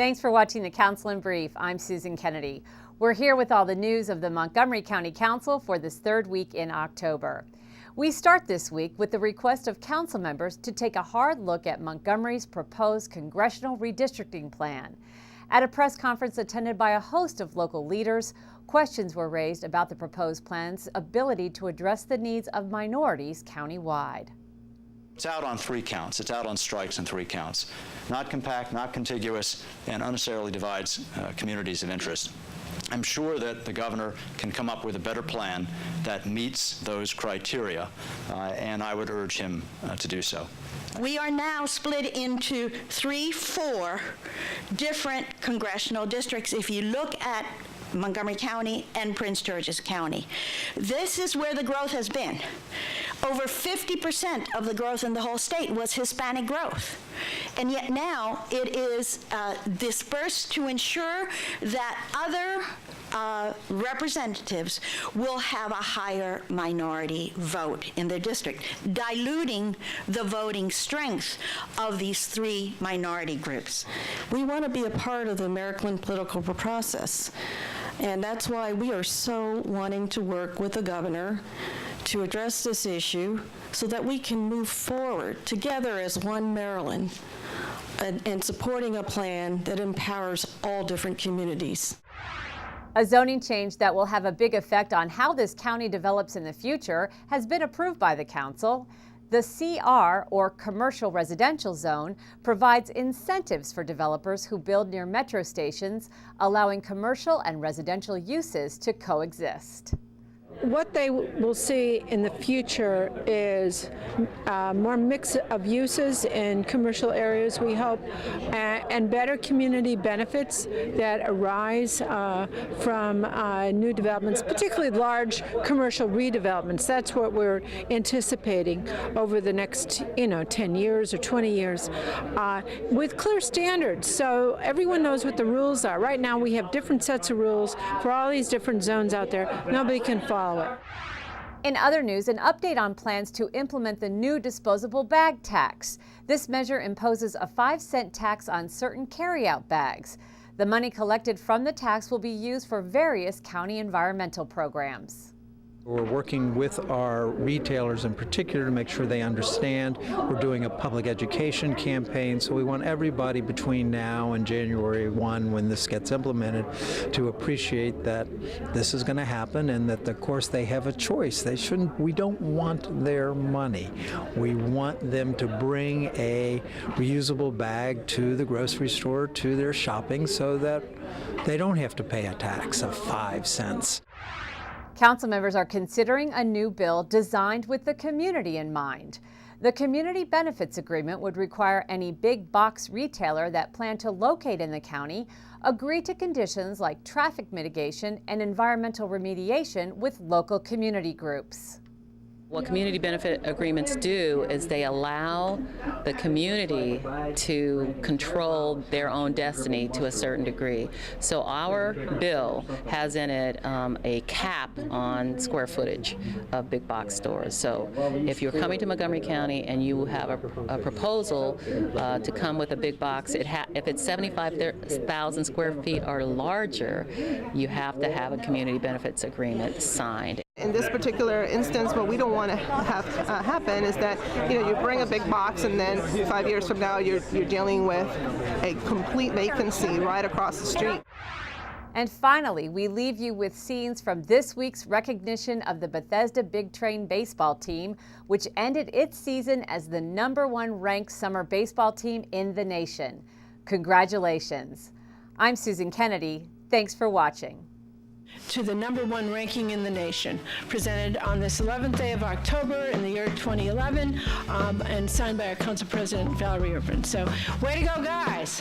Thanks for watching the Council in Brief. I'm Susan Kennedy. We're here with all the news of the Montgomery County Council for this third week in October. We start this week with the request of council members to take a hard look at Montgomery's proposed congressional redistricting plan. At a press conference attended by a host of local leaders, questions were raised about the proposed plan's ability to address the needs of minorities countywide. It's out on 3 counts. It's out on strikes in 3 counts. Not compact, not contiguous, and unnecessarily divides communities of interest. I'm sure that the governor can come up with a better plan that meets those criteria, and I would urge him to do so. We are now split into 4 different congressional districts. If you look at Montgomery County and Prince George's County, this is where the growth has been. Over 50% of the growth in the whole state was Hispanic growth. And yet now it is dispersed to ensure that other representatives will have a higher minority vote in their district, diluting the voting strength of these 3 minority groups. We want to be a part of the American political process, and that's why we are so wanting to work with the governor to address this issue so that we can move forward together as one Maryland and supporting a plan that empowers all different communities. A zoning change that will have a big effect on how this county develops in the future has been approved by the council. The CR, or Commercial Residential Zone, provides incentives for developers who build near metro stations, allowing commercial and residential uses to coexist. What they will see in the future is more mix of uses in commercial areas, we hope, and better community benefits that arise from new developments, particularly large commercial redevelopments. That's what we're anticipating over the next 10 years or 20 years with clear standards, so everyone knows what the rules are. Right now we have different sets of rules for all these different zones out there. Nobody can follow it. In other news, an update on plans to implement the new disposable bag tax. This measure imposes a 5-cent tax on certain carryout bags. The money collected from the tax will be used for various county environmental programs. We're working with our retailers in particular to make sure they understand. We're doing a public education campaign, so we want everybody between now and January 1, when this gets implemented, to appreciate that this is going to happen and that, of course, they have a choice. We don't want their money. We want them to bring a reusable bag to the grocery store, to their shopping, so that they don't have to pay a tax of 5 cents. Council members are considering a new bill designed with the community in mind. The Community Benefits Agreement would require any big box retailer that planned to locate in the county agree to conditions like traffic mitigation and environmental remediation with local community groups. What community benefit agreements do is they allow the community to control their own destiny to a certain degree. So our bill has in it a cap on square footage of big box stores. So if you're coming to Montgomery County and you have a proposal to come with a big box, if it's 75,000 square feet or larger, you have to have a community benefits agreement signed. In this particular instance, what we don't want to have happen is that you bring a big box and then 5 years from now you're dealing with a complete vacancy right across the street. And finally, we leave you with scenes from this week's recognition of the Bethesda Big Train baseball team, which ended its season as the #1 ranked summer baseball team in the nation. Congratulations. I'm Susan Kennedy. Thanks for watching. To the #1 ranking in the nation, presented on this 11th day of October in the year 2011, and signed by our Council President, Valerie ERVIN. So, way to go, guys!